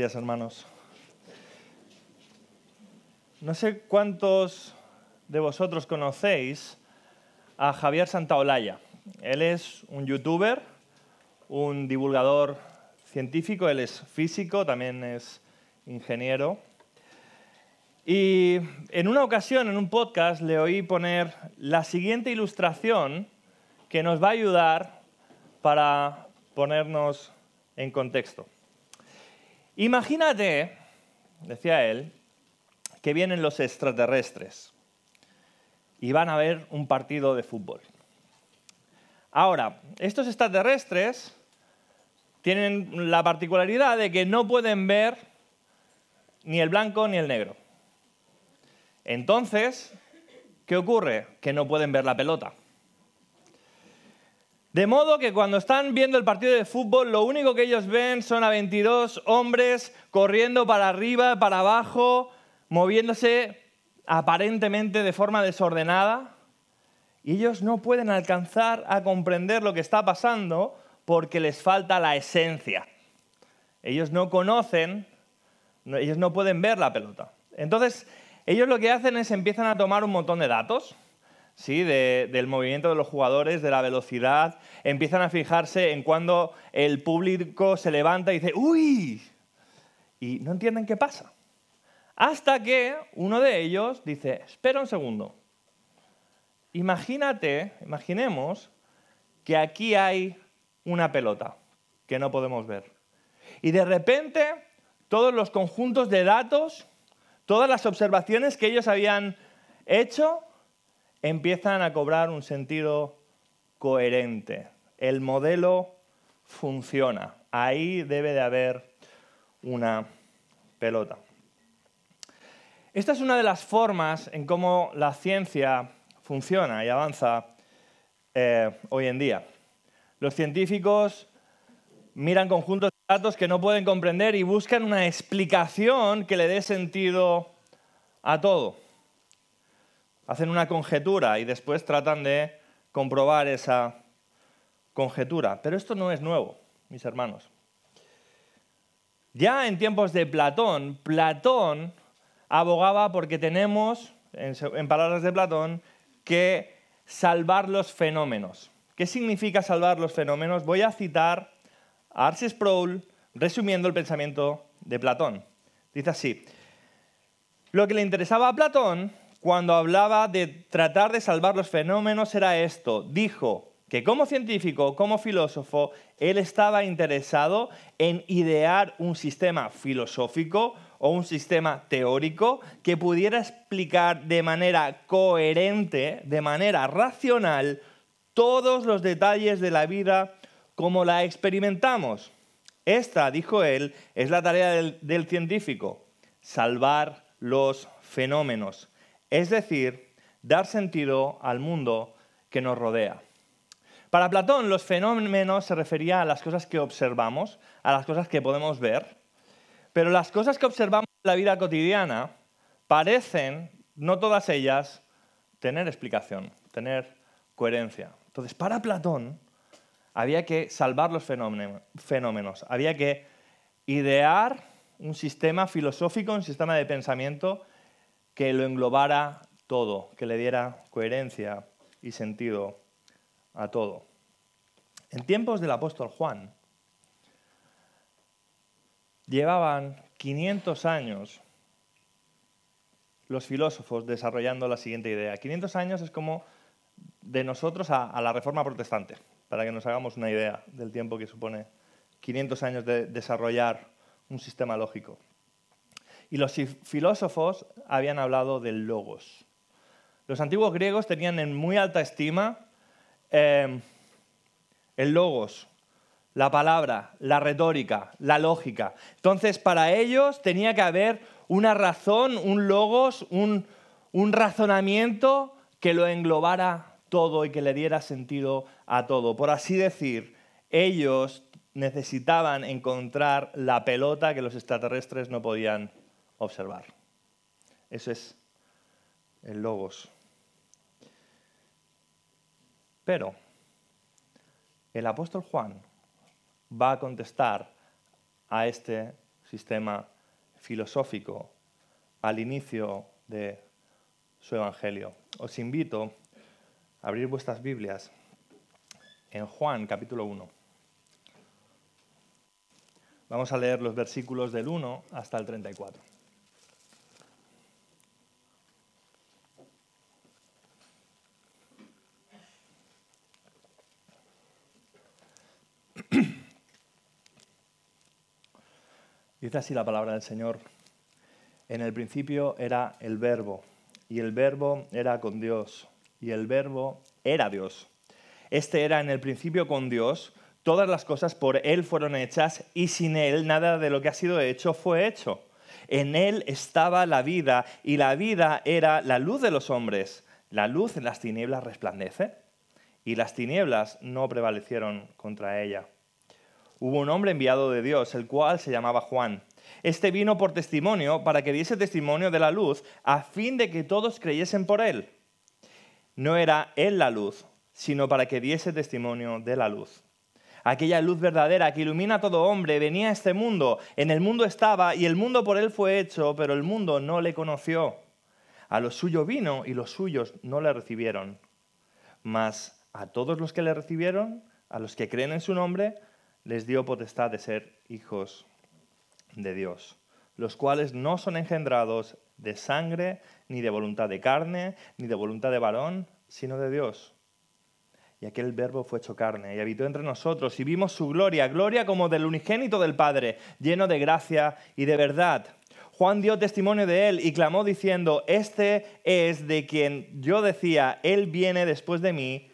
días, hermanos. No sé cuántos de vosotros conocéis a Javier Santaolalla. Él es un youtuber, un divulgador científico, él es físico, también es ingeniero. Y en una ocasión, en un podcast, le oí poner la siguiente ilustración que nos va a ayudar para ponernos en contexto. Imagínate, decía él, que vienen los extraterrestres y van a ver un partido de fútbol. Ahora, estos extraterrestres tienen la particularidad de que no pueden ver ni el blanco ni el negro. Entonces, ¿qué ocurre? Que no pueden ver la pelota. De modo que cuando están viendo el partido de fútbol, lo único que ellos ven son a 22 hombres corriendo para arriba, para abajo, moviéndose aparentemente de forma desordenada. Y ellos no pueden alcanzar a comprender lo que está pasando porque les falta la esencia. Ellos no conocen, ellos no pueden ver la pelota. Entonces, ellos lo que hacen es empiezan a tomar un montón de datos, ¿sí? Del movimiento de los jugadores, de la velocidad. Empiezan a fijarse en cuando el público se levanta y dice ¡uy! Y no entienden qué pasa. Hasta que uno de ellos dice, espera un segundo. Imaginemos que aquí hay una pelota que no podemos ver. Y de repente, todos los conjuntos de datos, todas las observaciones que ellos habían hecho, empiezan a cobrar un sentido coherente. El modelo funciona. Ahí debe de haber una pelota. Esta es una de las formas en cómo la ciencia funciona y avanza hoy en día. Los científicos miran conjuntos de datos que no pueden comprender y buscan una explicación que le dé sentido a todo. Hacen una conjetura y después tratan de comprobar esa conjetura. Pero esto no es nuevo, mis hermanos. Ya en tiempos de Platón, Platón abogaba porque tenemos, en palabras de Platón, que salvar los fenómenos. ¿Qué significa salvar los fenómenos? Voy a citar a R.C. Sproul resumiendo el pensamiento de Platón. Dice así: lo que le interesaba a Platón cuando hablaba de tratar de salvar los fenómenos era esto. Dijo que como científico, como filósofo, él estaba interesado en idear un sistema filosófico o un sistema teórico que pudiera explicar de manera coherente, de manera racional, todos los detalles de la vida como la experimentamos. Esta, dijo él, es la tarea del científico, salvar los fenómenos, es decir, dar sentido al mundo que nos rodea. Para Platón, los fenómenos se refería a las cosas que observamos, a las cosas que podemos ver, pero las cosas que observamos en la vida cotidiana parecen, no todas ellas, tener explicación, tener coherencia. Entonces, para Platón, había que salvar los fenómenos, había que idear un sistema filosófico, un sistema de pensamiento que lo englobara todo, que le diera coherencia y sentido a todo. En tiempos del apóstol Juan, llevaban 500 años los filósofos desarrollando la siguiente idea. 500 años es como de nosotros a la Reforma Protestante, para que nos hagamos una idea del tiempo que supone 500 años de desarrollar un sistema lógico. Y los filósofos habían hablado del logos. Los antiguos griegos tenían en muy alta estima el logos, la palabra, la retórica, la lógica. Entonces, para ellos tenía que haber una razón, un logos, un razonamiento que lo englobara todo y que le diera sentido a todo. Por así decir, ellos necesitaban encontrar la pelota que los extraterrestres no podían observar. Eso es el logos. Pero el apóstol Juan va a contestar a este sistema filosófico al inicio de su evangelio. Os invito a abrir vuestras Biblias en Juan capítulo 1. Vamos a leer los versículos del 1 hasta el 34. Dice así la palabra del Señor. En el principio era el Verbo, y el Verbo era con Dios, y el Verbo era Dios. Este era en el principio con Dios, todas las cosas por Él fueron hechas, y sin Él nada de lo que ha sido hecho fue hecho. En Él estaba la vida, y la vida era la luz de los hombres. La luz en las tinieblas resplandece, y las tinieblas no prevalecieron contra ella. Hubo un hombre enviado de Dios, el cual se llamaba Juan. Este vino por testimonio, para que diese testimonio de la luz, a fin de que todos creyesen por él. No era él la luz, sino para que diese testimonio de la luz. Aquella luz verdadera que ilumina a todo hombre venía a este mundo. En el mundo estaba, y el mundo por él fue hecho, pero el mundo no le conoció. A lo suyo vino, y los suyos no le recibieron. Mas a todos los que le recibieron, a los que creen en su nombre, les dio potestad de ser hijos de Dios, los cuales no son engendrados de sangre, ni de voluntad de carne, ni de voluntad de varón, sino de Dios. Y aquel Verbo fue hecho carne y habitó entre nosotros, y vimos su gloria, gloria como del unigénito del Padre, lleno de gracia y de verdad. Juan dio testimonio de él y clamó diciendo: este es de quien yo decía, él viene después de mí,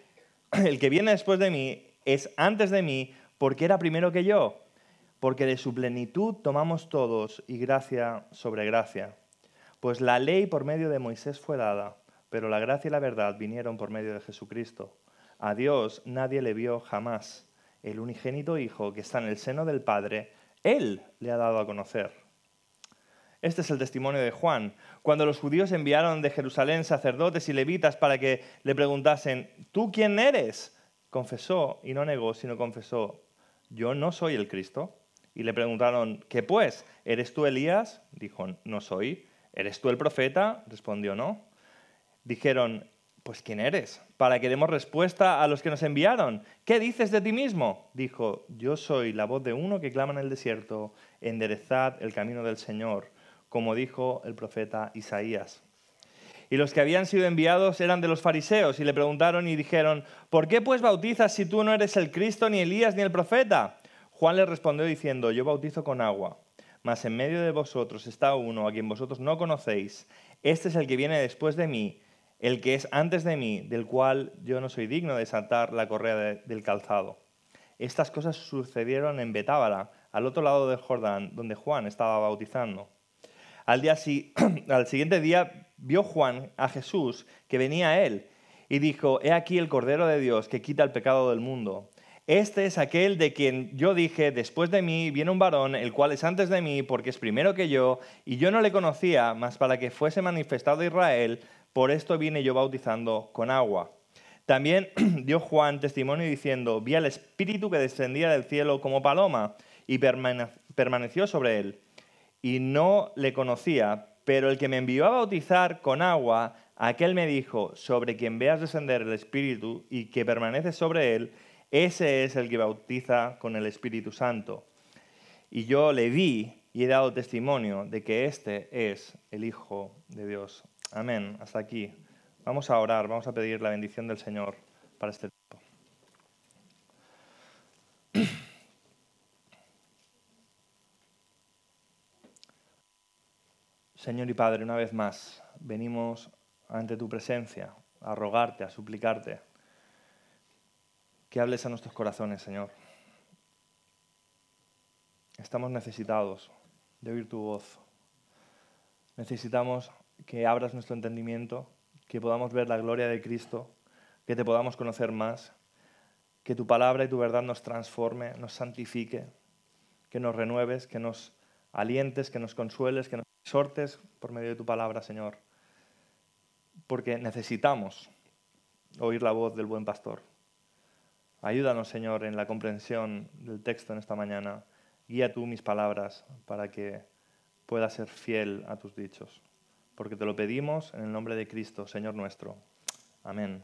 el que viene después de mí es antes de mí, porque era primero que yo, porque de su plenitud tomamos todos y gracia sobre gracia. Pues la ley por medio de Moisés fue dada, pero la gracia y la verdad vinieron por medio de Jesucristo. A Dios nadie le vio jamás. El unigénito Hijo que está en el seno del Padre, Él le ha dado a conocer. Este es el testimonio de Juan. Cuando los judíos enviaron de Jerusalén sacerdotes y levitas para que le preguntasen: ¿tú quién eres? Confesó y no negó, sino confesó: yo no soy el Cristo. Y le preguntaron: ¿qué pues? ¿Eres tú Elías? Dijo: no soy. ¿Eres tú el profeta? Respondió: no. Dijeron: pues ¿quién eres? Para que demos respuesta a los que nos enviaron. ¿Qué dices de ti mismo? Dijo: yo soy la voz de uno que clama en el desierto, enderezad el camino del Señor, como dijo el profeta Isaías. Y los que habían sido enviados eran de los fariseos, y le preguntaron y dijeron: ¿por qué pues bautizas si tú no eres el Cristo, ni Elías, ni el profeta? Juan le respondió diciendo: yo bautizo con agua, mas en medio de vosotros está uno a quien vosotros no conocéis. Este es el que viene después de mí, el que es antes de mí, del cual yo no soy digno de desatar la correa del calzado. Estas cosas sucedieron en Betábara, al otro lado del Jordán, donde Juan estaba bautizando. Al siguiente día vio Juan a Jesús que venía a él y dijo: he aquí el Cordero de Dios que quita el pecado del mundo. Este es aquel de quien yo dije: después de mí viene un varón, el cual es antes de mí, porque es primero que yo, y yo no le conocía, mas para que fuese manifestado a Israel, por esto vine yo bautizando con agua. También dio Juan testimonio diciendo: vi al Espíritu que descendía del cielo como paloma, y permaneció sobre él. Y no le conocía, pero el que me envió a bautizar con agua, aquel me dijo: sobre quien veas descender el Espíritu y que permanece sobre él, ese es el que bautiza con el Espíritu Santo. Y yo le vi y he dado testimonio de que este es el Hijo de Dios. Amén. Hasta aquí. Vamos a orar, vamos a pedir la bendición del Señor para este tiempo. Señor y Padre, una vez más venimos ante tu presencia a rogarte, a suplicarte que hables a nuestros corazones, Señor. Estamos necesitados de oír tu voz. Necesitamos que abras nuestro entendimiento, que podamos ver la gloria de Cristo, que te podamos conocer más, que tu palabra y tu verdad nos transforme, nos santifique, que nos renueves, que nos alientes, que nos consueles, que nos exhortes por medio de tu palabra, Señor. Porque necesitamos oír la voz del buen pastor. Ayúdanos, Señor, en la comprensión del texto en esta mañana guía tú mis palabras para que pueda ser fiel a tus dichos. Porque te lo pedimos en el nombre de Cristo, Señor nuestro. Amén.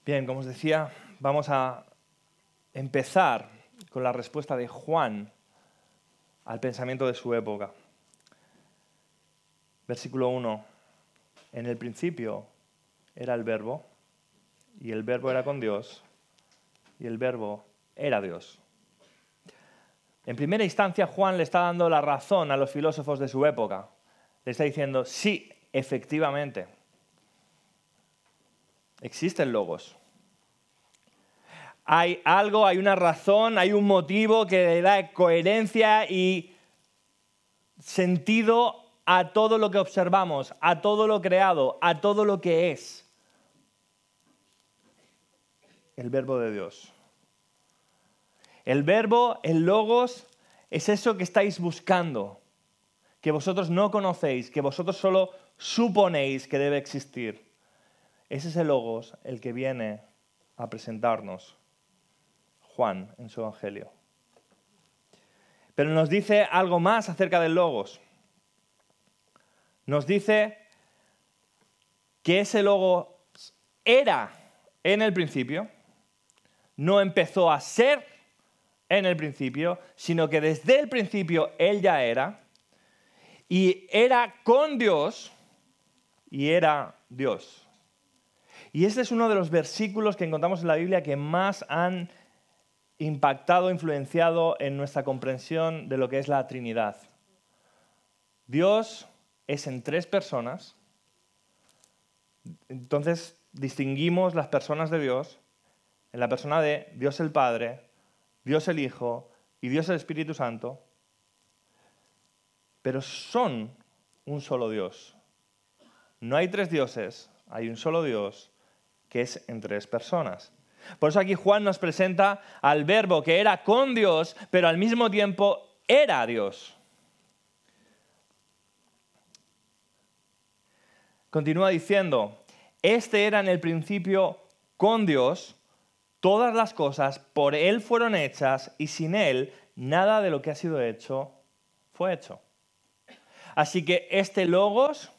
Bien, como os decía, vamos a empezar con la respuesta de Juan al pensamiento de su época. Versículo 1. En el principio era el Verbo, y el Verbo era con Dios, y el Verbo era Dios. En primera instancia, Juan le está dando la razón a los filósofos de su época. Le está diciendo, sí, efectivamente, existe el Logos. Hay algo, hay una razón, hay un motivo que le da coherencia y sentido a todo lo que observamos, a todo lo creado, a todo lo que es. El Verbo de Dios. El Verbo, el Logos, es eso que estáis buscando, que vosotros no conocéis, que vosotros solo suponéis que debe existir. Ese es el Logos, el que viene a presentarnos Juan en su Evangelio. Pero nos dice algo más acerca del Logos. Nos dice que ese Logos era en el principio, no empezó a ser en el principio, sino que desde el principio Él ya era, y era con Dios, y era Dios. Y este es uno de los versículos que encontramos en la Biblia que más han impactado, influenciado en nuestra comprensión de lo que es la Trinidad. Dios es en 3 personas, entonces distinguimos las personas de Dios en la persona de Dios el Padre, Dios el Hijo y Dios el Espíritu Santo, pero son un solo Dios. No hay 3 dioses, hay un solo Dios que es en 3 personas. Por eso aquí Juan nos presenta al Verbo que era con Dios, pero al mismo tiempo era Dios. Continúa diciendo, este era en el principio con Dios, todas las cosas por Él fueron hechas y sin Él nada de lo que ha sido hecho fue hecho. Así que este Logos,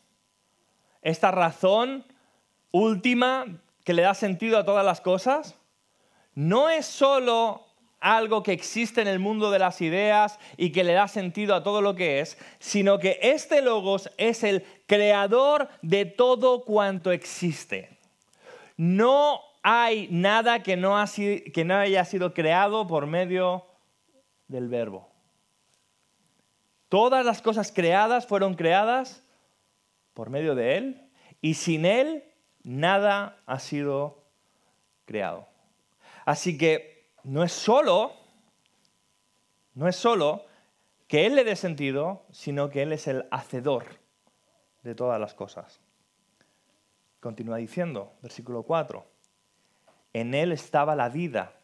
esta razón última que le da sentido a todas las cosas, no es solo algo que existe en el mundo de las ideas y que le da sentido a todo lo que es, sino que este Logos es el creador de todo cuanto existe. No hay nada que no haya sido creado por medio del Verbo. Todas las cosas creadas fueron creadas por medio de Él y sin Él nada ha sido creado. Así que no es solo que Él le dé sentido, sino que Él es el hacedor de todas las cosas. Continúa diciendo, versículo 4, en Él estaba la vida,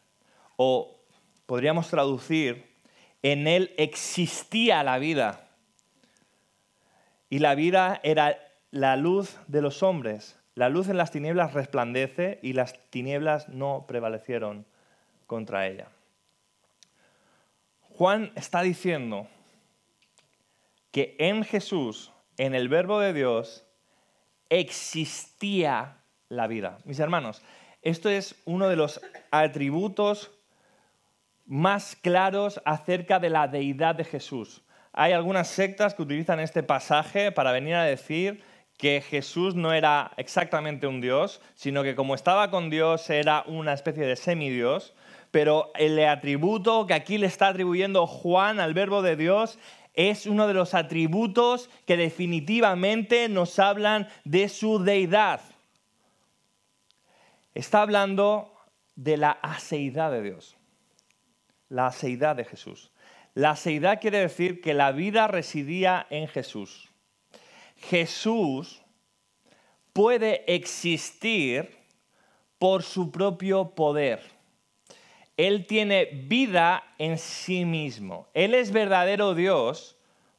o podríamos traducir, en Él existía la vida, y la vida era la luz de los hombres. La luz en las tinieblas resplandece y las tinieblas no prevalecieron contra ella. Juan está diciendo que en Jesús, en el Verbo de Dios, existía la vida. Mis hermanos, esto es uno de los atributos más claros acerca de la deidad de Jesús. Hay algunas sectas que utilizan este pasaje para venir a decir que Jesús no era exactamente un Dios, sino que como estaba con Dios era una especie de semidios, pero el atributo que aquí le está atribuyendo Juan al Verbo de Dios es uno de los atributos que definitivamente nos hablan de su deidad. Está hablando de la aseidad de Dios, la aseidad de Jesús. La aseidad quiere decir que la vida residía en Jesús. Jesús puede existir por su propio poder. Él tiene vida en sí mismo. Él es verdadero Dios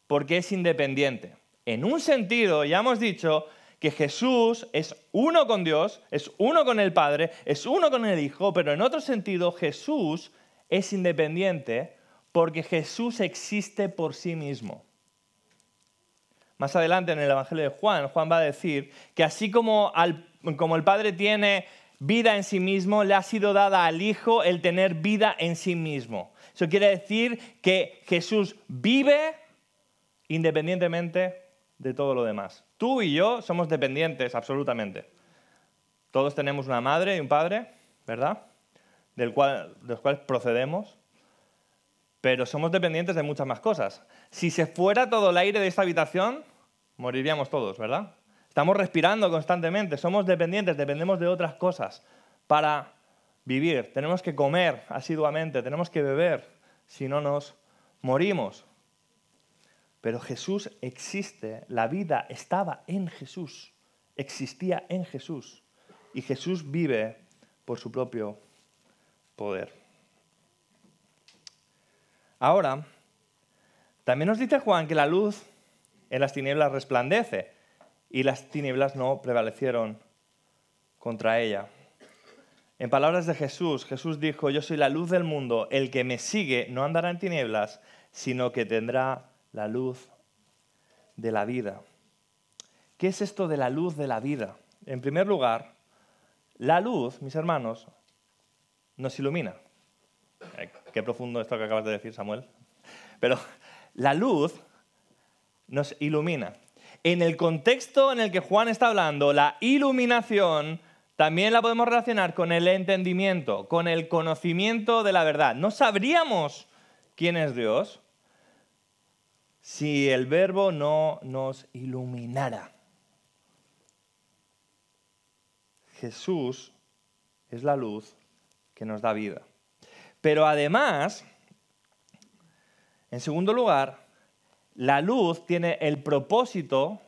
porque es independiente. En un sentido, ya hemos dicho que Jesús es uno con Dios, es uno con el Padre, es uno con el Hijo, pero en otro sentido Jesús es independiente porque Jesús existe por sí mismo. Más adelante en el Evangelio de Juan, Juan va a decir que así como el Padre tiene vida en sí mismo, le ha sido dada al Hijo el tener vida en sí mismo. Eso quiere decir que Jesús vive independientemente de todo lo demás. Tú y yo somos dependientes absolutamente. Todos tenemos una madre y un padre, ¿verdad? De los cuales procedemos, pero somos dependientes de muchas más cosas. Si se fuera todo el aire de esta habitación, moriríamos todos, ¿verdad? Estamos respirando constantemente, somos dependientes, dependemos de otras cosas para vivir. Tenemos que comer asiduamente, tenemos que beber, si no nos morimos. Pero Jesús existe, la vida estaba en Jesús, existía en Jesús, y Jesús vive por su propio poder. Ahora, también nos dice Juan que la luz en las tinieblas resplandece y las tinieblas no prevalecieron contra ella. En palabras de Jesús, Jesús dijo: yo soy la luz del mundo, el que me sigue no andará en tinieblas, sino que tendrá la luz de la vida. ¿Qué es esto de la luz de la vida? En primer lugar, la luz, mis hermanos, nos ilumina. Qué profundo esto que acabas de decir, Samuel. Pero la luz nos ilumina. En el contexto en el que Juan está hablando, la iluminación también la podemos relacionar con el entendimiento, con el conocimiento de la verdad. No sabríamos quién es Dios si el Verbo no nos iluminara. Jesús es la luz que nos da vida. Pero además, en segundo lugar, la luz tiene el propósito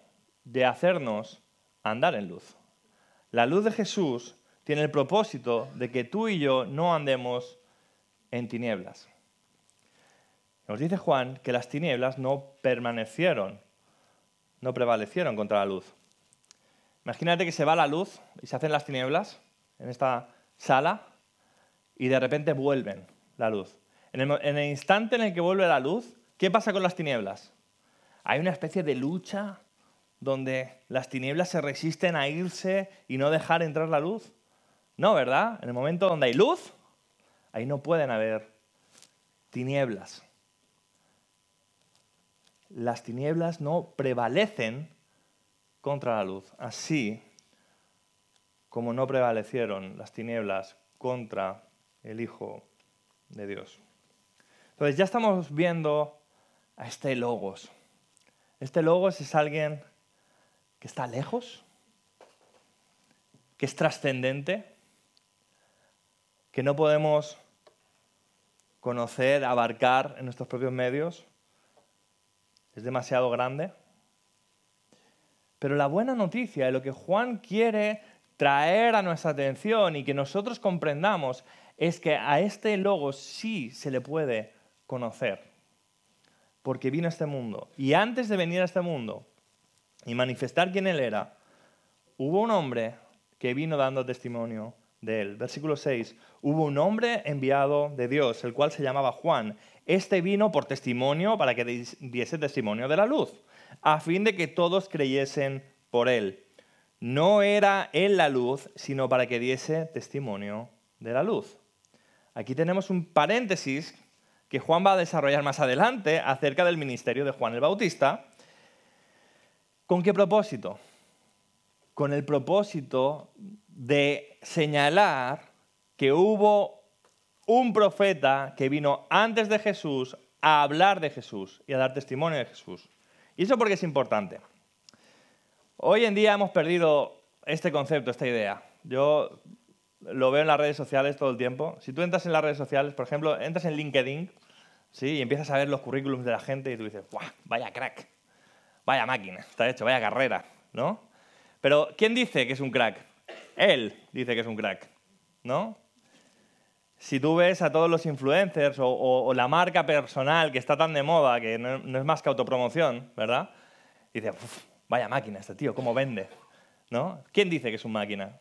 de hacernos andar en luz. La luz de Jesús tiene el propósito de que tú y yo no andemos en tinieblas. Nos dice Juan que las tinieblas no prevalecieron contra la luz. Imagínate que se va la luz y se hacen las tinieblas en esta sala y de repente vuelven la luz. En el instante en el que vuelve la luz, ¿qué pasa con las tinieblas? Hay una especie de lucha donde las tinieblas se resisten a irse y no dejar entrar la luz. No, ¿verdad? En el momento donde hay luz, ahí no pueden haber tinieblas. Las tinieblas no prevalecen contra la luz, así como no prevalecieron las tinieblas contra el Hijo de Dios. Entonces ya estamos viendo a este Logos. Este Logos es alguien que está lejos, que es trascendente, que no podemos conocer, abarcar en nuestros propios medios. Es demasiado grande. Pero la buena noticia y lo que Juan quiere traer a nuestra atención y que nosotros comprendamos es que a este Logos sí se le puede conocer, porque vino a este mundo. Y antes de venir a este mundo y manifestar quién él era, hubo un hombre que vino dando testimonio de él. Versículo 6. Hubo un hombre enviado de Dios, el cual se llamaba Juan. Este vino por testimonio para que diese testimonio de la luz, a fin de que todos creyesen por él. No era él la luz, sino para que diese testimonio de la luz. Aquí tenemos un paréntesis que Juan va a desarrollar más adelante acerca del ministerio de Juan el Bautista. ¿Con qué propósito? Con el propósito de señalar que hubo un profeta que vino antes de Jesús a hablar de Jesús y a dar testimonio de Jesús. ¿Y eso por qué es importante? Hoy en día hemos perdido este concepto, esta idea. Yo lo veo en las redes sociales todo el tiempo. Si tú entras en las redes sociales, por ejemplo, entras en LinkedIn, ¿sí? Y empiezas a ver los currículums de la gente y tú dices, ¡guau! Vaya crack, vaya máquina, está hecho, vaya carrera, ¿no? Pero ¿quién dice que es un crack? Él dice que es un crack, ¿no? Si tú ves a todos los influencers o la marca personal que está tan de moda, que no es más que autopromoción, ¿verdad? Dices, vaya máquina este tío, cómo vende. ¿no? ¿Quién dice que es un máquina?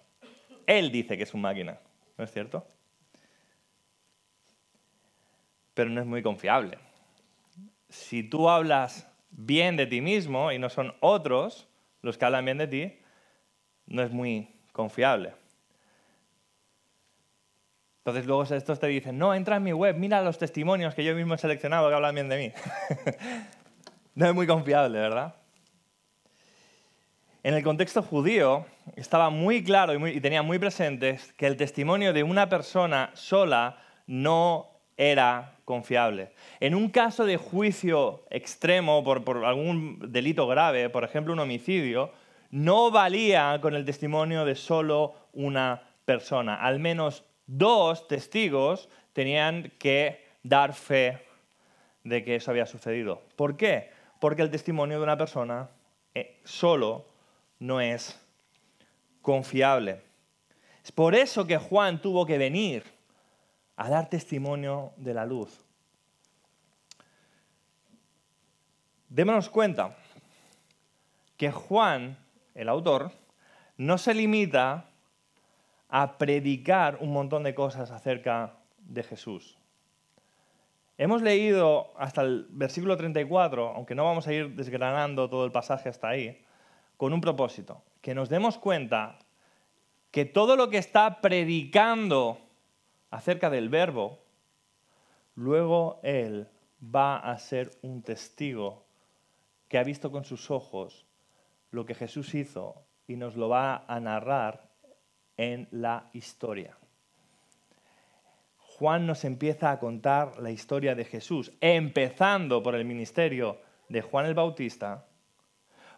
Él dice que es un máquina, ¿no es cierto? Pero no es muy confiable. Si tú hablas bien de ti mismo y no son otros los que hablan bien de ti, no es muy confiable. Entonces luego estos te dicen, no, entra en mi web, mira los testimonios que yo mismo he seleccionado que hablan bien de mí. No es muy confiable, ¿verdad? En el contexto judío estaba muy claro y tenía muy presente que el testimonio de una persona sola no era confiable. En un caso de juicio extremo por algún delito grave, por ejemplo un homicidio, no valía con el testimonio de solo una persona. Al menos 2 testigos tenían que dar fe de que eso había sucedido. ¿Por qué? Porque el testimonio de una persona solo no es confiable. Es por eso que Juan tuvo que venir a dar testimonio de la luz. Démonos cuenta que Juan, el autor, no se limita a predicar un montón de cosas acerca de Jesús. Hemos leído hasta el versículo 34, aunque no vamos a ir desgranando todo el pasaje hasta ahí, con un propósito, que nos demos cuenta que todo lo que está predicando acerca del Verbo, luego él va a ser un testigo que ha visto con sus ojos lo que Jesús hizo y nos lo va a narrar en la historia. Juan nos empieza a contar la historia de Jesús, empezando por el ministerio de Juan el Bautista,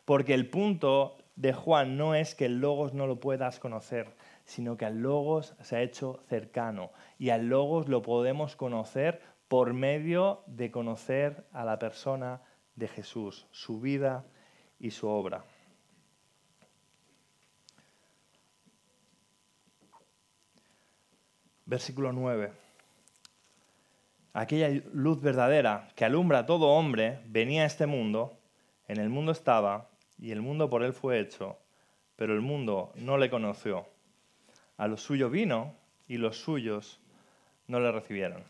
porque el punto de Juan no es que el Logos no lo puedas conocer, sino que al Logos se ha hecho cercano y al Logos lo podemos conocer por medio de conocer a la persona de Jesús, su vida y su obra. Versículo 9. Aquella luz verdadera que alumbra a todo hombre venía a este mundo, en el mundo estaba y el mundo por él fue hecho, pero el mundo no le conoció. A lo suyo vino y los suyos no le recibieron.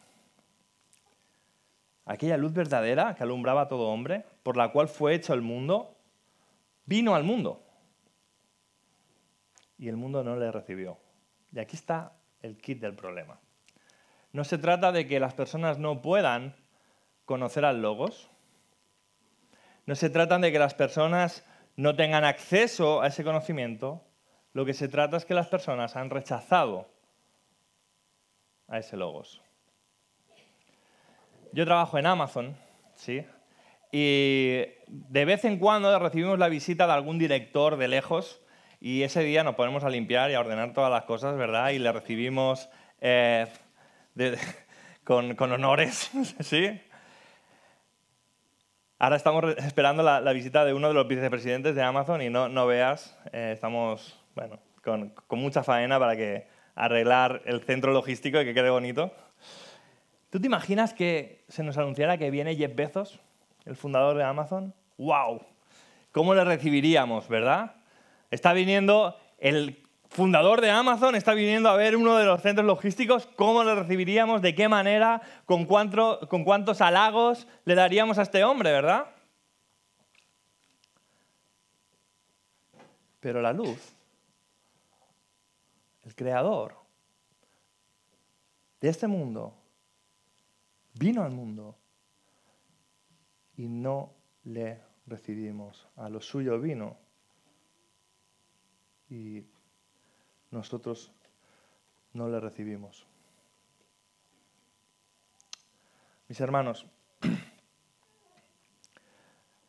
Aquella luz verdadera que alumbraba a todo hombre, por la cual fue hecho el mundo, vino al mundo y el mundo no le recibió. Y aquí está el kit del problema. No se trata de que las personas no puedan conocer al Logos. No se trata de que las personas no tengan acceso a ese conocimiento. Lo que se trata es que las personas han rechazado a ese Logos. Yo trabajo en Amazon, ¿sí? Y de vez en cuando recibimos la visita de algún director de lejos y ese día nos ponemos a limpiar y a ordenar todas las cosas, ¿verdad? Y le recibimos con honores, ¿sí? Ahora estamos esperando la visita de uno de los vicepresidentes de Amazon y no veas, estamos con mucha faena para arreglar el centro logístico y que quede bonito. ¿Tú te imaginas que se nos anunciara que viene Jeff Bezos, el fundador de Amazon? ¡Wow! ¿Cómo le recibiríamos, verdad? Está viniendo el fundador de Amazon, está viniendo a ver uno de los centros logísticos. ¿Cómo le recibiríamos? ¿De qué manera? ¿Con cuántos halagos le daríamos a este hombre, verdad? Pero la luz, el creador de este mundo, vino al mundo y no le recibimos. A lo suyo vino y nosotros no le recibimos. Mis hermanos,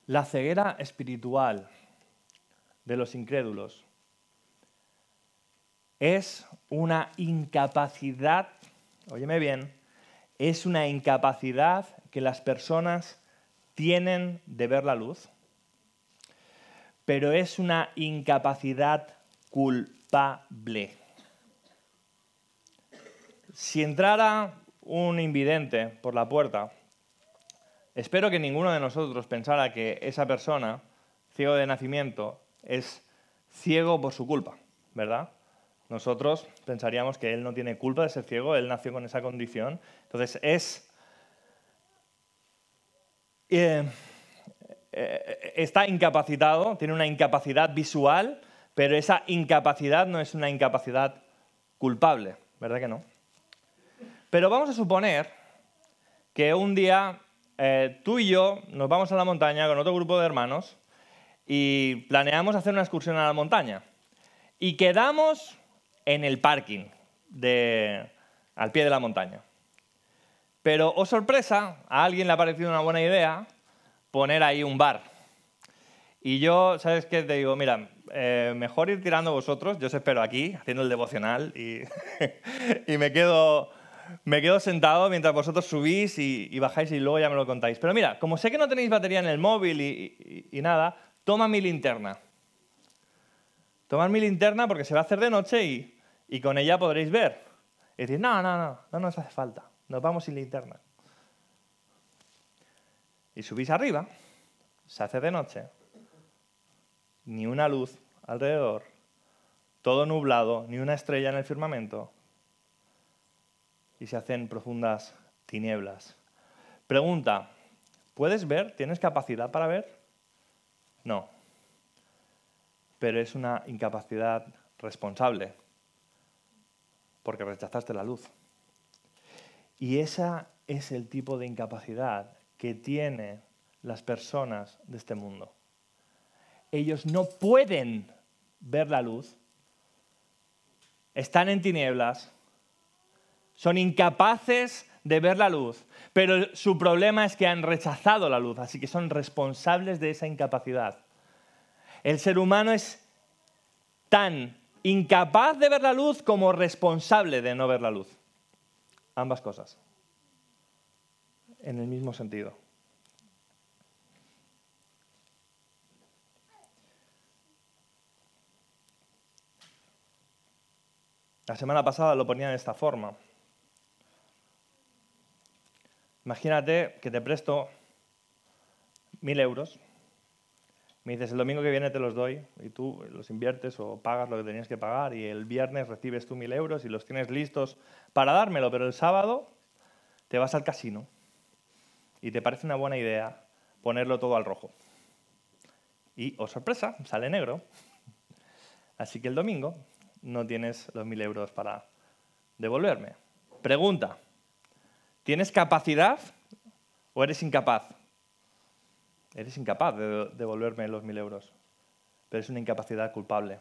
la ceguera espiritual de los incrédulos es una incapacidad, óyeme bien, es una incapacidad que las personas tienen de ver la luz, pero es una incapacidad culpable. Si entrara un invidente por la puerta, espero que ninguno de nosotros pensara que esa persona, ciego de nacimiento, es ciego por su culpa, ¿verdad? Nosotros pensaríamos que él no tiene culpa de ser ciego, él nació con esa condición. Entonces está incapacitado, tiene una incapacidad visual, pero esa incapacidad no es una incapacidad culpable, ¿verdad que no? Pero vamos a suponer que un día tú y yo nos vamos a la montaña con otro grupo de hermanos y planeamos hacer una excursión a la montaña. Y quedamos en el parking al pie de la montaña. Pero, oh sorpresa, a alguien le ha parecido una buena idea poner ahí un bar. Y yo, ¿sabes qué? Te digo, mira, mejor ir tirando vosotros, yo os espero aquí, haciendo el devocional y, y me quedo sentado mientras vosotros subís y bajáis y luego ya me lo contáis. Pero mira, como sé que no tenéis batería en el móvil y nada, toma mi linterna. Tomad mi linterna porque se va a hacer de noche y con ella podréis ver. Y decís, no nos hace falta, nos vamos sin linterna. Y subís arriba, se hace de noche, ni una luz alrededor, todo nublado, ni una estrella en el firmamento, y se hacen profundas tinieblas. Pregunta, ¿puedes ver? ¿Tienes capacidad para ver? No. Pero es una incapacidad responsable, porque rechazaste la luz. Y ese es el tipo de incapacidad que tienen las personas de este mundo. Ellos no pueden ver la luz, están en tinieblas, son incapaces de ver la luz, pero su problema es que han rechazado la luz, así que son responsables de esa incapacidad. El ser humano es tan incapaz de ver la luz como responsable de no ver la luz. Ambas cosas. En el mismo sentido. La semana pasada lo ponía de esta forma. Imagínate que te presto 1.000 euros. Me dices, el domingo que viene te los doy y tú los inviertes o pagas lo que tenías que pagar y el viernes recibes tú 1.000 euros y los tienes listos para dármelo, pero el sábado te vas al casino y te parece una buena idea ponerlo todo al rojo. Y, oh sorpresa, sale negro. Así que el domingo no tienes los 1.000 euros para devolverme. Pregunta, ¿tienes capacidad o eres incapaz? Eres incapaz de devolverme los 1.000 euros, pero es una incapacidad culpable.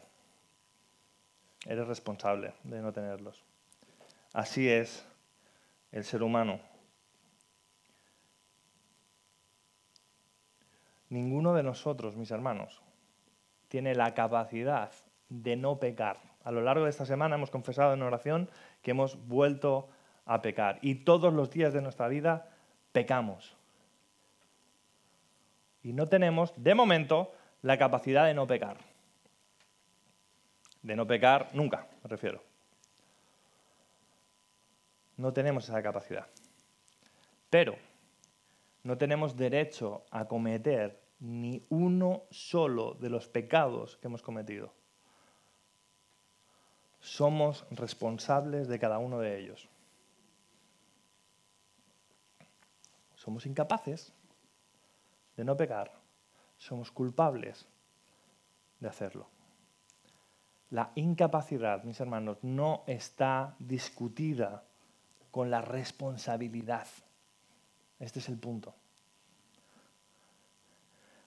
Eres responsable de no tenerlos. Así es el ser humano. Ninguno de nosotros, mis hermanos, tiene la capacidad de no pecar. A lo largo de esta semana hemos confesado en oración que hemos vuelto a pecar. Y todos los días de nuestra vida pecamos. Y no tenemos, de momento, la capacidad de no pecar. De no pecar nunca, me refiero. No tenemos esa capacidad. Pero no tenemos derecho a cometer ni uno solo de los pecados que hemos cometido. Somos responsables de cada uno de ellos. Somos incapaces de no pecar, somos culpables de hacerlo. La incapacidad, mis hermanos, no está discutida con la responsabilidad. Este es el punto.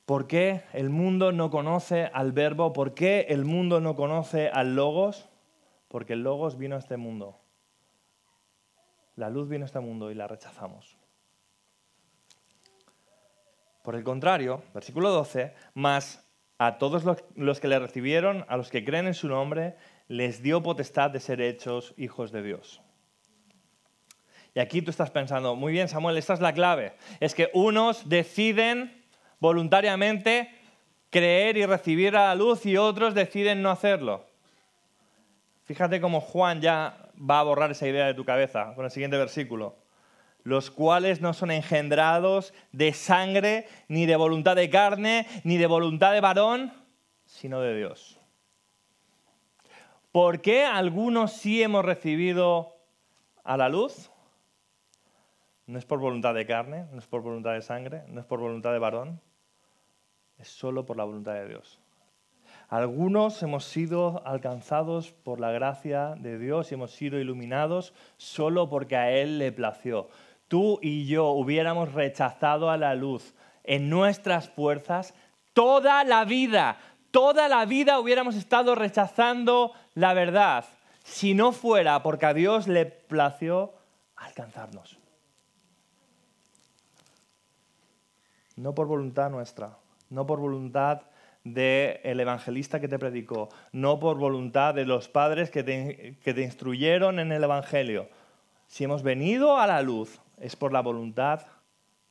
¿Por qué el mundo no conoce al Verbo? ¿Por qué el mundo no conoce al Logos? Porque el Logos vino a este mundo. La luz vino a este mundo y la rechazamos. Por el contrario, versículo 12, mas a todos los que le recibieron, a los que creen en su nombre, les dio potestad de ser hechos hijos de Dios. Y aquí tú estás pensando, muy bien, Samuel, esta es la clave. Es que unos deciden voluntariamente creer y recibir a la luz y otros deciden no hacerlo. Fíjate cómo Juan ya va a borrar esa idea de tu cabeza con el siguiente versículo. Los cuales no son engendrados de sangre, ni de voluntad de carne, ni de voluntad de varón, sino de Dios. ¿Por qué algunos sí hemos recibido a la luz? No es por voluntad de carne, no es por voluntad de sangre, no es por voluntad de varón, es solo por la voluntad de Dios. Algunos hemos sido alcanzados por la gracia de Dios y hemos sido iluminados solo porque a Él le plació. Tú y yo hubiéramos rechazado a la luz en nuestras fuerzas toda la vida hubiéramos estado rechazando la verdad si no fuera porque a Dios le plació alcanzarnos. No por voluntad nuestra, no por voluntad del evangelista que te predicó, no por voluntad de los padres que te instruyeron en el evangelio. Si hemos venido a la luz es por la voluntad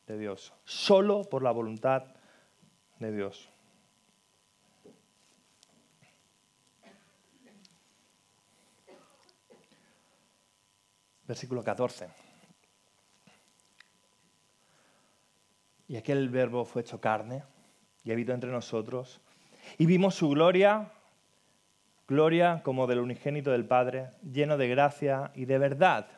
de Dios, solo por la voluntad de Dios. Versículo 14. Y aquel verbo fue hecho carne y habitó entre nosotros, y vimos su gloria como del unigénito del Padre, lleno de gracia y de verdad.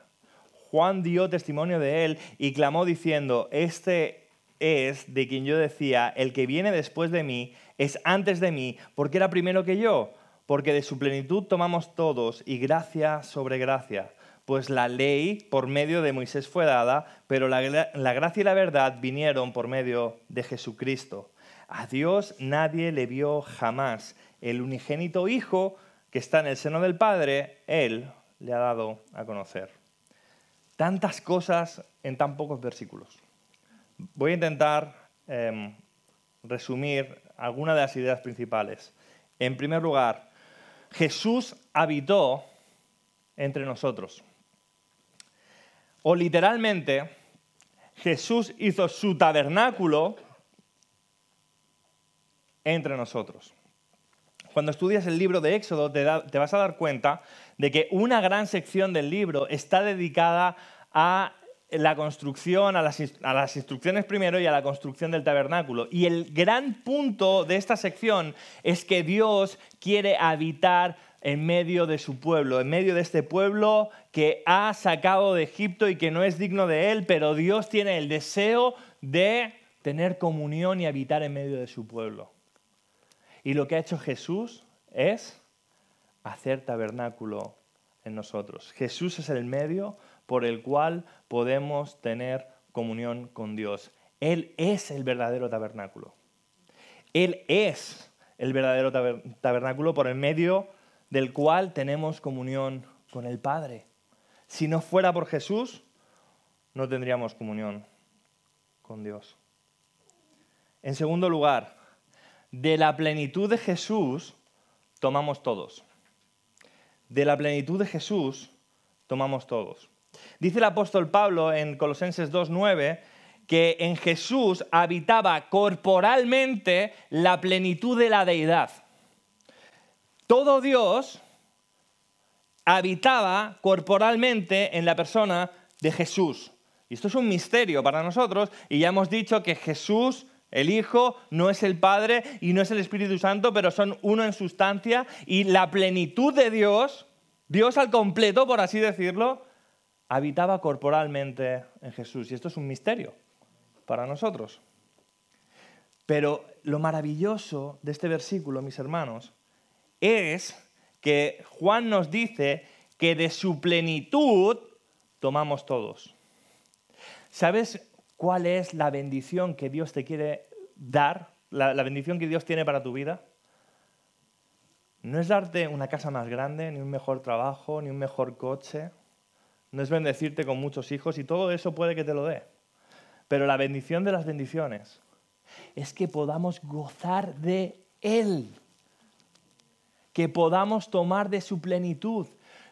Juan dio testimonio de él y clamó diciendo: este es de quien yo decía, el que viene después de mí es antes de mí, porque era primero que yo, porque de su plenitud tomamos todos, y gracia sobre gracia. Pues la ley por medio de Moisés fue dada, pero la gracia y la verdad vinieron por medio de Jesucristo. A Dios nadie le vio jamás. El unigénito Hijo que está en el seno del Padre, Él le ha dado a conocer. Tantas cosas en tan pocos versículos. Voy a intentar resumir algunas de las ideas principales. En primer lugar, Jesús habitó entre nosotros. O literalmente, Jesús hizo su tabernáculo entre nosotros. Cuando estudias el libro de Éxodo te vas a dar cuenta de que una gran sección del libro está dedicada a la construcción, a las instrucciones primero y a la construcción del tabernáculo. Y el gran punto de esta sección es que Dios quiere habitar en medio de su pueblo, en medio de este pueblo que ha sacado de Egipto y que no es digno de él, pero Dios tiene el deseo de tener comunión y habitar en medio de su pueblo. Y lo que ha hecho Jesús es hacer tabernáculo en nosotros. Jesús es el medio por el cual podemos tener comunión con Dios. Él es el verdadero tabernáculo. Él es el verdadero tabernáculo por el medio del cual tenemos comunión con el Padre. Si no fuera por Jesús, no tendríamos comunión con Dios. En segundo lugar, de la plenitud de Jesús tomamos todos. De la plenitud de Jesús tomamos todos. Dice el apóstol Pablo en Colosenses 2:9 que en Jesús habitaba corporalmente la plenitud de la deidad. Todo Dios habitaba corporalmente en la persona de Jesús. Y esto es un misterio para nosotros, y ya hemos dicho que Jesús, el Hijo, no es el Padre y no es el Espíritu Santo, pero son uno en sustancia, y la plenitud de Dios, Dios al completo, por así decirlo, habitaba corporalmente en Jesús. Y esto es un misterio para nosotros. Pero lo maravilloso de este versículo, mis hermanos, es que Juan nos dice que de su plenitud tomamos todos. ¿Sabes cuál es la bendición que Dios te quiere dar? La bendición que Dios tiene para tu vida. No es darte una casa más grande, ni un mejor trabajo, ni un mejor coche. No es bendecirte con muchos hijos, y todo eso puede que te lo dé. Pero la bendición de las bendiciones es que podamos gozar de Él. Que podamos tomar de su plenitud.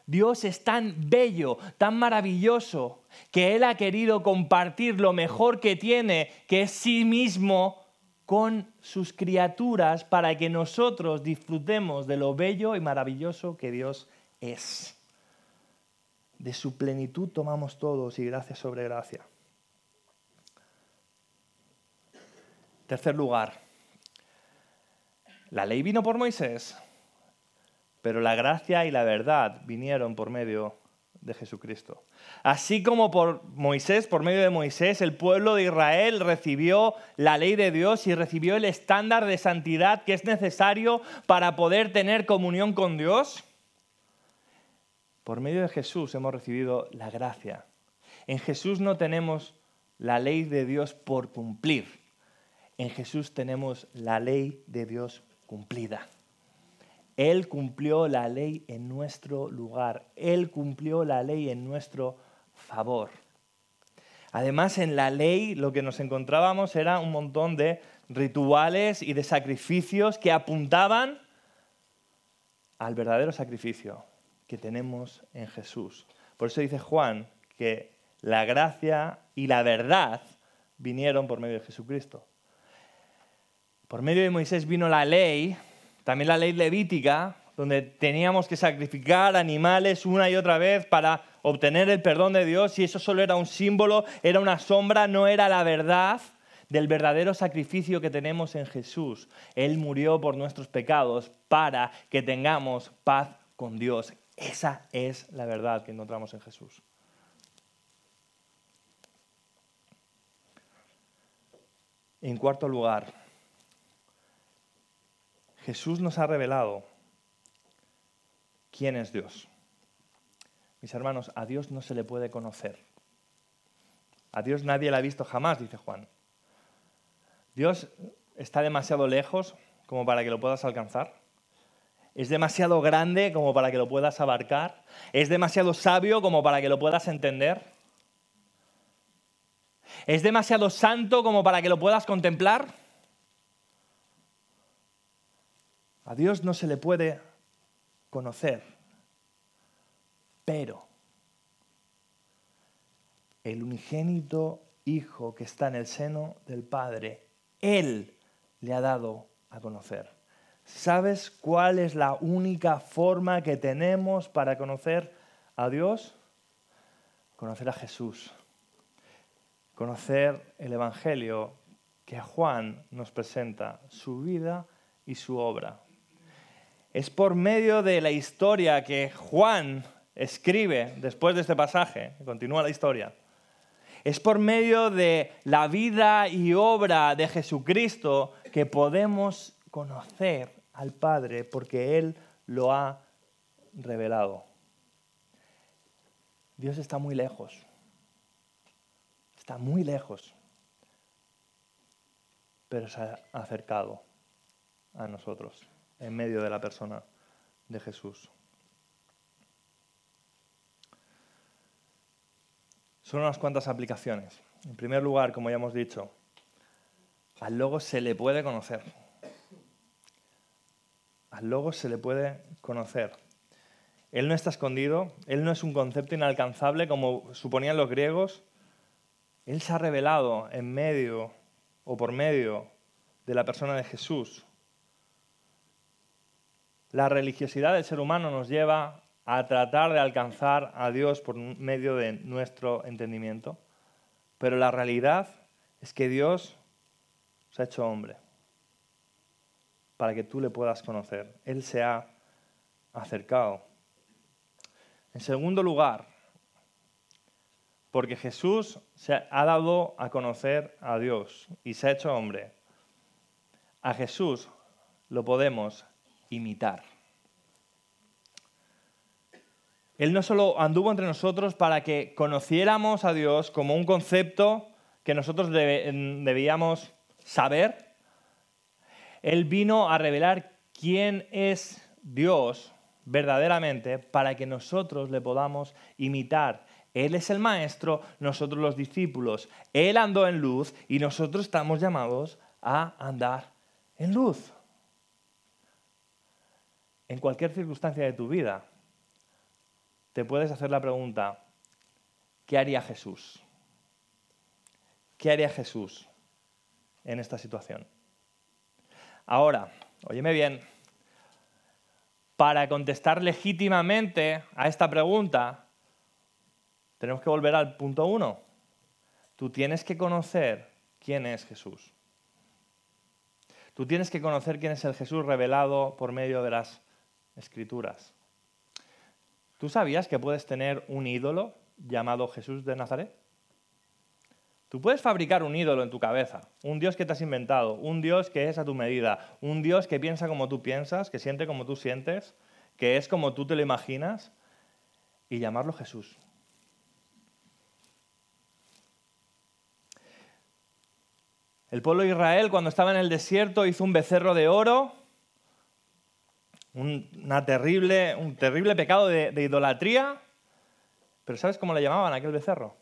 Dios es tan bello, tan maravilloso, que Él ha querido compartir lo mejor que tiene, que es sí mismo, con sus criaturas, para que nosotros disfrutemos de lo bello y maravilloso que Dios es. De su plenitud tomamos todos, y gracia sobre gracia. Tercer lugar, la ley vino por Moisés, pero la gracia y la verdad vinieron por medio de Jesucristo. Así como por medio de Moisés, el pueblo de Israel recibió la ley de Dios y recibió el estándar de santidad que es necesario para poder tener comunión con Dios. Por medio de Jesús hemos recibido la gracia. En Jesús no tenemos la ley de Dios por cumplir. En Jesús tenemos la ley de Dios cumplida. Él cumplió la ley en nuestro lugar. Él cumplió la ley en nuestro favor. Además, en la ley lo que nos encontrábamos era un montón de rituales y de sacrificios que apuntaban al verdadero sacrificio que tenemos en Jesús. Por eso dice Juan que la gracia y la verdad vinieron por medio de Jesucristo. Por medio de Moisés vino la ley, también la ley levítica, donde teníamos que sacrificar animales una y otra vez para obtener el perdón de Dios, y eso solo era un símbolo, era una sombra, no era la verdad del verdadero sacrificio que tenemos en Jesús. Él murió por nuestros pecados para que tengamos paz con Dios. Esa es la verdad que encontramos en Jesús. En cuarto lugar, Jesús nos ha revelado quién es Dios. Mis hermanos, a Dios no se le puede conocer. A Dios nadie le ha visto jamás, dice Juan. Dios está demasiado lejos como para que lo puedas alcanzar. Es demasiado grande como para que lo puedas abarcar. Es demasiado sabio como para que lo puedas entender. Es demasiado santo como para que lo puedas contemplar. A Dios no se le puede conocer, pero el unigénito Hijo que está en el seno del Padre, Él le ha dado a conocer. ¿Sabes cuál es la única forma que tenemos para conocer a Dios? Conocer a Jesús. Conocer el Evangelio que Juan nos presenta, su vida y su obra. Es por medio de la historia que Juan escribe después de este pasaje, continúa la historia. Es por medio de la vida y obra de Jesucristo que podemos conocer al Padre, porque Él lo ha revelado. Dios está muy lejos. Está muy lejos. Pero se ha acercado a nosotros en medio de la persona de Jesús. Son unas cuantas aplicaciones. En primer lugar, como ya hemos dicho, al Logos se le puede conocer. Al Logos se le puede conocer. Él no está escondido, Él no es un concepto inalcanzable como suponían los griegos. Él se ha revelado en medio o por medio de la persona de Jesús. La religiosidad del ser humano nos lleva a tratar de alcanzar a Dios por medio de nuestro entendimiento, pero la realidad es que Dios se ha hecho hombre para que tú le puedas conocer. Él se ha acercado. En segundo lugar, porque Jesús se ha dado a conocer a Dios y se ha hecho hombre, a Jesús lo podemos imitar. Él no solo anduvo entre nosotros para que conociéramos a Dios como un concepto que nosotros debíamos saber. Él vino a revelar quién es Dios verdaderamente para que nosotros le podamos imitar. Él es el maestro, nosotros los discípulos. Él andó en luz y nosotros estamos llamados a andar en luz. En cualquier circunstancia de tu vida, te puedes hacer la pregunta, ¿qué haría Jesús? ¿Qué haría Jesús en esta situación? Ahora, óyeme bien, para contestar legítimamente a esta pregunta, tenemos que volver al punto 1. Tú tienes que conocer quién es Jesús. Tú tienes que conocer quién es el Jesús revelado por medio de las Escrituras. ¿Tú sabías que puedes tener un ídolo llamado Jesús de Nazaret? Tú puedes fabricar un ídolo en tu cabeza, un Dios que te has inventado, un Dios que es a tu medida, un Dios que piensa como tú piensas, que siente como tú sientes, que es como tú te lo imaginas, y llamarlo Jesús. El pueblo de Israel, cuando estaba en el desierto, hizo un becerro de oro, un terrible pecado de idolatría. Pero ¿sabes cómo le llamaban a aquel becerro?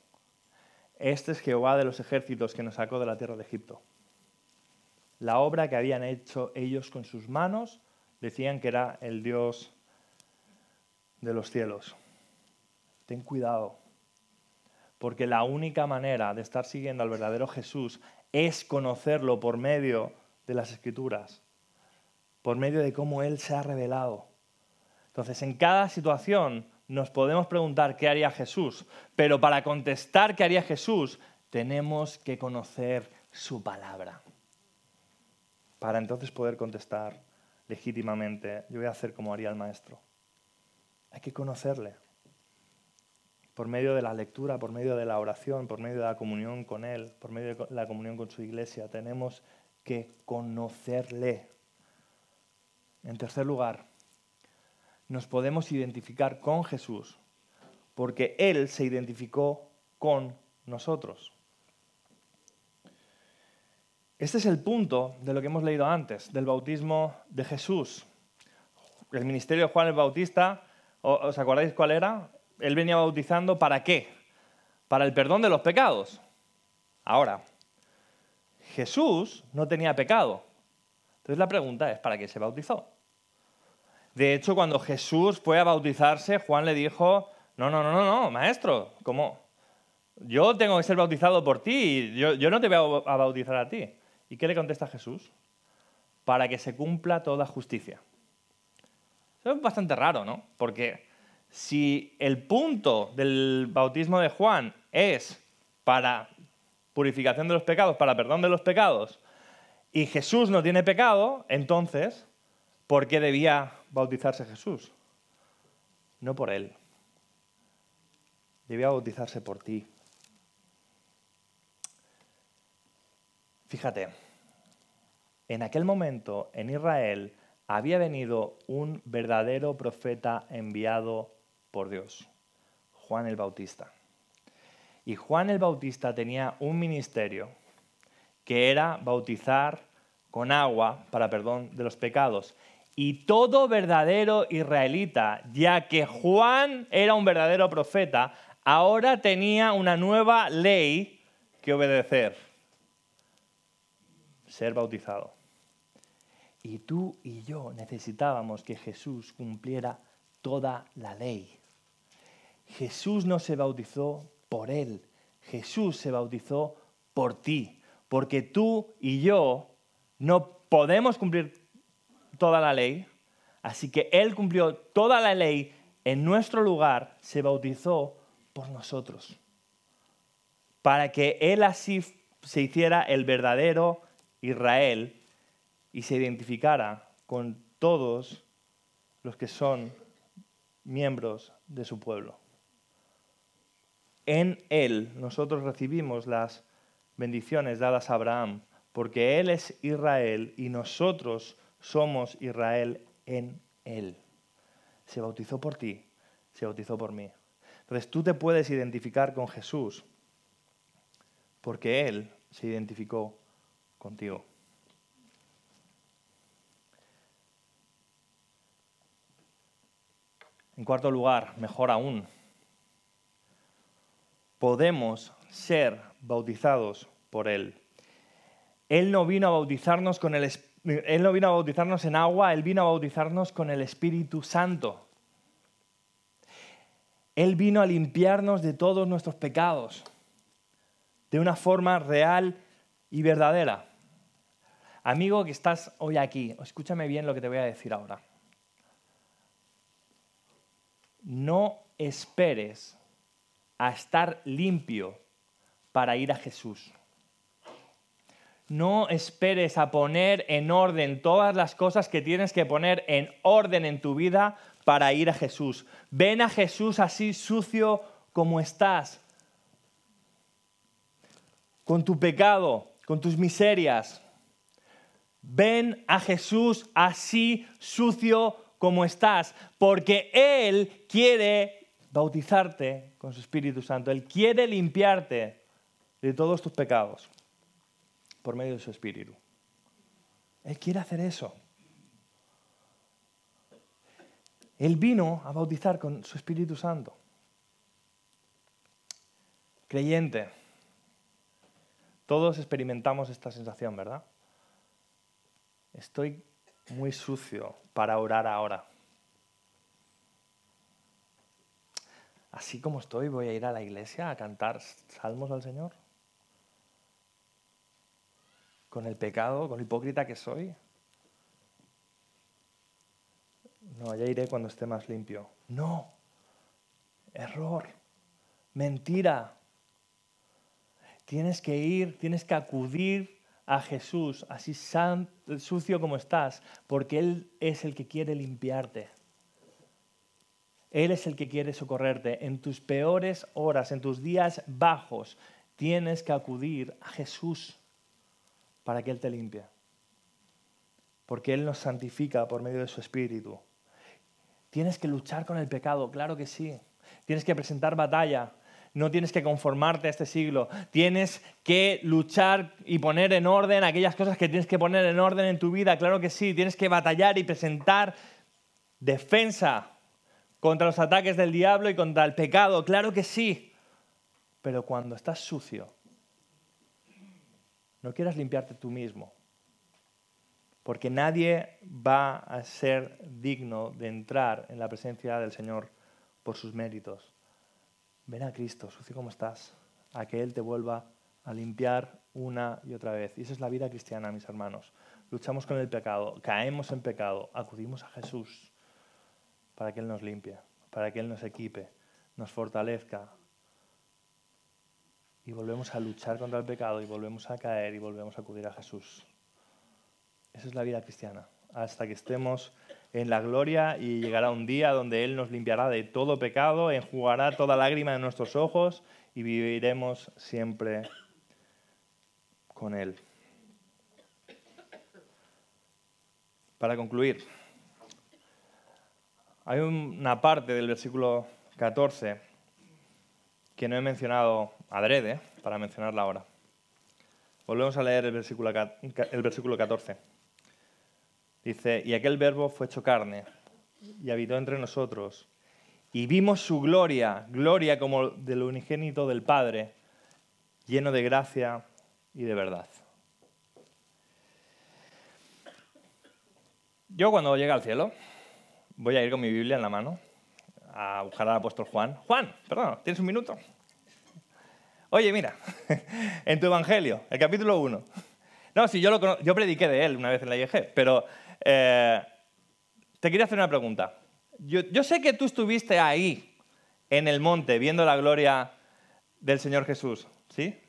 Este es Jehová de los ejércitos que nos sacó de la tierra de Egipto. La obra que habían hecho ellos con sus manos decían que era el Dios de los cielos. Ten cuidado, porque la única manera de estar siguiendo al verdadero Jesús es conocerlo por medio de las Escrituras, por medio de cómo Él se ha revelado. Entonces, en cada situación nos podemos preguntar qué haría Jesús, pero para contestar qué haría Jesús, tenemos que conocer su palabra. Para entonces poder contestar legítimamente, yo voy a hacer como haría el maestro. Hay que conocerle. Por medio de la lectura, por medio de la oración, por medio de la comunión con Él, por medio de la comunión con su iglesia, tenemos que conocerle. En tercer lugar, nos podemos identificar con Jesús porque Él se identificó con nosotros. Este es el punto de lo que hemos leído antes, del bautismo de Jesús. El ministerio de Juan el Bautista, ¿os acordáis cuál era? Él venía bautizando ¿para qué? Para el perdón de los pecados. Ahora, Jesús no tenía pecado. Entonces la pregunta es, ¿para qué se bautizó? De hecho, cuando Jesús fue a bautizarse, Juan le dijo, no, maestro, ¿cómo? Yo tengo que ser bautizado por ti, yo no te voy a bautizar a ti. ¿Y qué le contesta Jesús? Para que se cumpla toda justicia. Eso es bastante raro, ¿no? Porque si el punto del bautismo de Juan es para purificación de los pecados, para perdón de los pecados, y Jesús no tiene pecado, entonces, ¿por qué debía bautizarse Jesús? No por él. Debía bautizarse por ti. Fíjate, en aquel momento en Israel había venido un verdadero profeta enviado por Dios, Juan el Bautista. Y Juan el Bautista tenía un ministerio que era bautizar con agua para perdón de los pecados. Y todo verdadero israelita, ya que Juan era un verdadero profeta, ahora tenía una nueva ley que obedecer: ser bautizado. Y tú y yo necesitábamos que Jesús cumpliera toda la ley. Jesús no se bautizó por él, Jesús se bautizó por ti, porque tú y yo no podemos cumplir toda la ley, así que Él cumplió toda la ley en nuestro lugar, se bautizó por nosotros, para que Él así se hiciera el verdadero Israel y se identificara con todos los que son miembros de su pueblo. En Él nosotros recibimos las bendiciones dadas a Abraham, porque Él es Israel y nosotros somos Israel en Él. Se bautizó por ti, se bautizó por mí. Entonces tú te puedes identificar con Jesús porque Él se identificó contigo. En cuarto lugar, mejor aún, podemos ser bautizados por Él. Él no vino a bautizarnos Él no vino a bautizarnos en agua, Él vino a bautizarnos con el Espíritu Santo. Él vino a limpiarnos de todos nuestros pecados, de una forma real y verdadera. Amigo que estás hoy aquí, escúchame bien lo que te voy a decir ahora. No esperes a estar limpio para ir a Jesús. No esperes a poner en orden todas las cosas que tienes que poner en orden en tu vida para ir a Jesús. Ven a Jesús así sucio como estás, con tu pecado, con tus miserias. Ven a Jesús así sucio como estás, porque Él quiere bautizarte con su Espíritu Santo. Él quiere limpiarte de todos tus pecados por medio de su Espíritu. Él quiere hacer eso. Él vino a bautizar con su Espíritu Santo. Creyente, todos experimentamos esta sensación, ¿verdad? Estoy muy sucio para orar ahora. Así como estoy, voy a ir a la iglesia a cantar salmos al Señor. Con el pecado, con lo hipócrita que soy. No, ya iré cuando esté más limpio. No, error, mentira. Tienes que ir, tienes que acudir a Jesús, así sucio como estás, porque Él es el que quiere limpiarte. Él es el que quiere socorrerte. En tus peores horas, en tus días bajos, tienes que acudir a Jesús para que Él te limpie. Porque Él nos santifica por medio de su Espíritu. Tienes que luchar con el pecado, claro que sí. Tienes que presentar batalla. No tienes que conformarte a este siglo. Tienes que luchar y poner en orden aquellas cosas que tienes que poner en orden en tu vida, claro que sí. Tienes que batallar y presentar defensa contra los ataques del diablo y contra el pecado, claro que sí. Pero cuando estás sucio, no quieras limpiarte tú mismo. Porque nadie va a ser digno de entrar en la presencia del Señor por sus méritos. Ven a Cristo, sucio como estás, a que Él te vuelva a limpiar una y otra vez. Y esa es la vida cristiana, mis hermanos. Luchamos con el pecado, caemos en pecado, acudimos a Jesús para que Él nos limpie, para que Él nos equipe, nos fortalezca. Y volvemos a luchar contra el pecado y volvemos a caer y volvemos a acudir a Jesús. Esa es la vida cristiana, hasta que estemos en la gloria y llegará un día donde Él nos limpiará de todo pecado, enjugará toda lágrima de nuestros ojos y viviremos siempre con Él. Para concluir, hay una parte del versículo 14 que no he mencionado adrede, para mencionarla ahora. Volvemos a leer el versículo 14. Dice, y aquel verbo fue hecho carne y habitó entre nosotros y vimos su gloria, gloria como del unigénito del Padre, lleno de gracia y de verdad. Yo cuando llegue al cielo voy a ir con mi Biblia en la mano a buscar al apóstol Juan. Juan, perdón, ¿tienes un minuto? Oye, mira, en tu Evangelio, el capítulo 1. No, sí, yo prediqué de él una vez en la IEG, pero te quería hacer una pregunta. Yo sé que tú estuviste ahí, en el monte, viendo la gloria del Señor Jesús, ¿sí?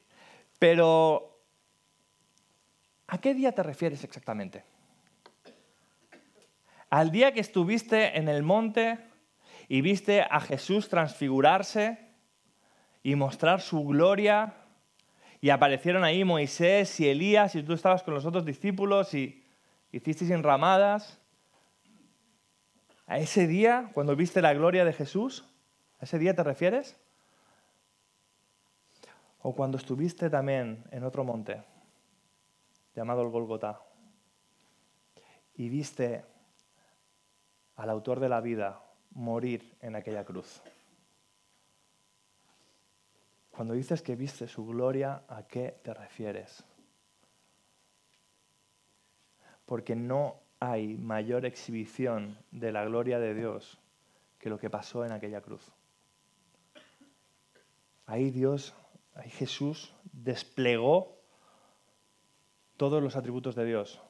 Pero, ¿a qué día te refieres exactamente? ¿Al día que estuviste en el monte y viste a Jesús transfigurarse y mostrar su gloria y aparecieron ahí Moisés y Elías y tú estabas con los otros discípulos y hicisteis enramadas? ¿A ese día, cuando viste la gloria de Jesús? ¿A ese día te refieres? ¿O cuando estuviste también en otro monte, llamado el Gólgota, y viste al autor de la vida morir en aquella cruz? Cuando dices que viste su gloria, ¿a qué te refieres? Porque no hay mayor exhibición de la gloria de Dios que lo que pasó en aquella cruz. Ahí Jesús desplegó todos los atributos de Dios.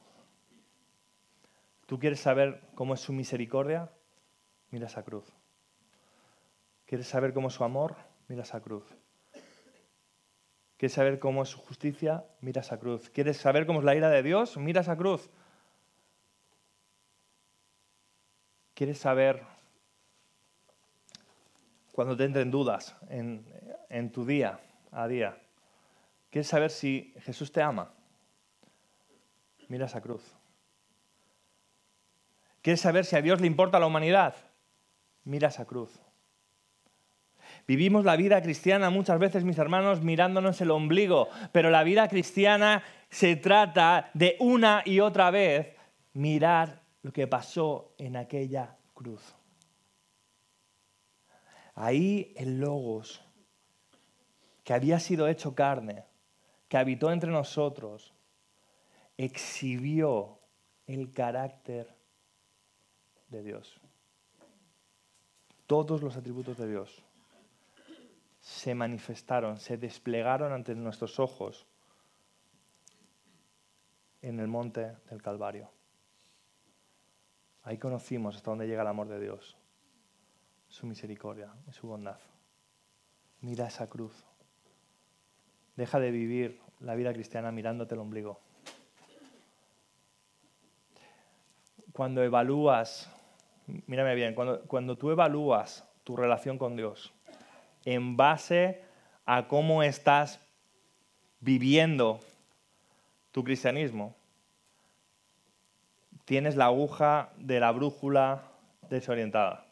¿Tú quieres saber cómo es su misericordia? Mira esa cruz. ¿Quieres saber cómo es su amor? Mira esa cruz. ¿Quieres saber cómo es su justicia? Mira esa cruz. ¿Quieres saber cómo es la ira de Dios? Mira esa cruz. ¿Quieres saber cuando te entren dudas en tu día a día? ¿Quieres saber si Jesús te ama? Mira esa cruz. ¿Quieres saber si a Dios le importa la humanidad? Mira esa cruz. Vivimos la vida cristiana muchas veces, mis hermanos, mirándonos el ombligo, pero la vida cristiana se trata de una y otra vez mirar lo que pasó en aquella cruz. Ahí el Logos, que había sido hecho carne, que habitó entre nosotros, exhibió el carácter de Dios. Todos los atributos de Dios se manifestaron, se desplegaron ante nuestros ojos en el monte del Calvario. Ahí conocimos hasta dónde llega el amor de Dios, su misericordia y su bondad. Mira esa cruz. Deja de vivir la vida cristiana mirándote el ombligo. Cuando evalúas, mírame bien, cuando tú evalúas tu relación con Dios en base a cómo estás viviendo tu cristianismo, tienes la aguja de la brújula desorientada.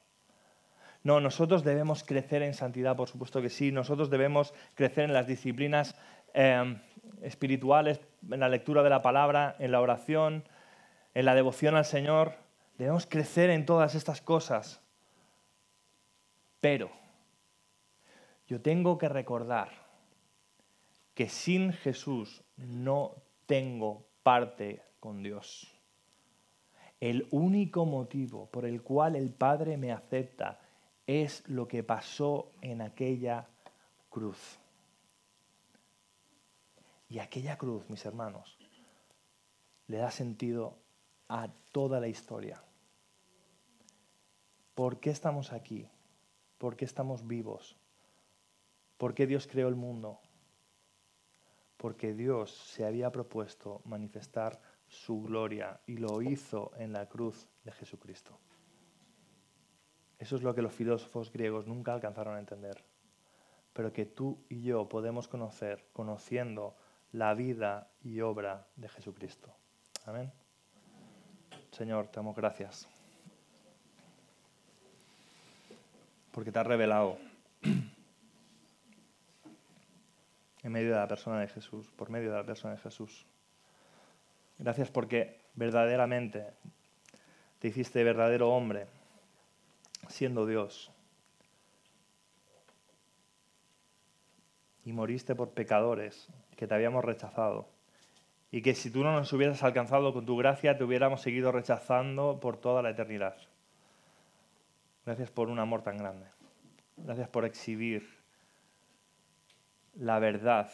No, nosotros debemos crecer en santidad, por supuesto que sí. Nosotros debemos crecer en las disciplinas espirituales, en la lectura de la palabra, en la oración, en la devoción al Señor. Debemos crecer en todas estas cosas. Pero yo tengo que recordar que sin Jesús no tengo parte con Dios. El único motivo por el cual el Padre me acepta es lo que pasó en aquella cruz. Y aquella cruz, mis hermanos, le da sentido a toda la historia. ¿Por qué estamos aquí? ¿Por qué estamos vivos? ¿Por qué Dios creó el mundo? Porque Dios se había propuesto manifestar su gloria y lo hizo en la cruz de Jesucristo. Eso es lo que los filósofos griegos nunca alcanzaron a entender, pero que tú y yo podemos conocer conociendo la vida y obra de Jesucristo. Amén. Señor, te damos gracias porque te has revelado en medio de la persona de Jesús, por medio de la persona de Jesús. Gracias porque verdaderamente te hiciste verdadero hombre, siendo Dios. Y moriste por pecadores que te habíamos rechazado. Y que si tú no nos hubieras alcanzado con tu gracia, te hubiéramos seguido rechazando por toda la eternidad. Gracias por un amor tan grande. Gracias por exhibir la verdad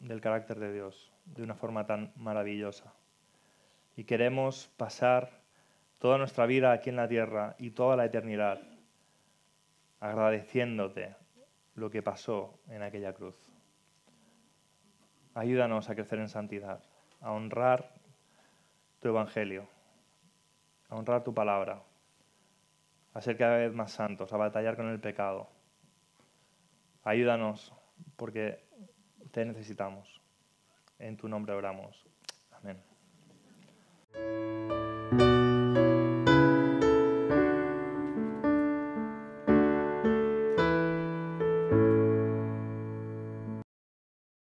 del carácter de Dios de una forma tan maravillosa. Y queremos pasar toda nuestra vida aquí en la tierra y toda la eternidad agradeciéndote lo que pasó en aquella cruz. Ayúdanos a crecer en santidad, a honrar tu evangelio, a honrar tu palabra, a ser cada vez más santos, a batallar con el pecado. Ayúdanos porque te necesitamos. En tu nombre oramos. Amén.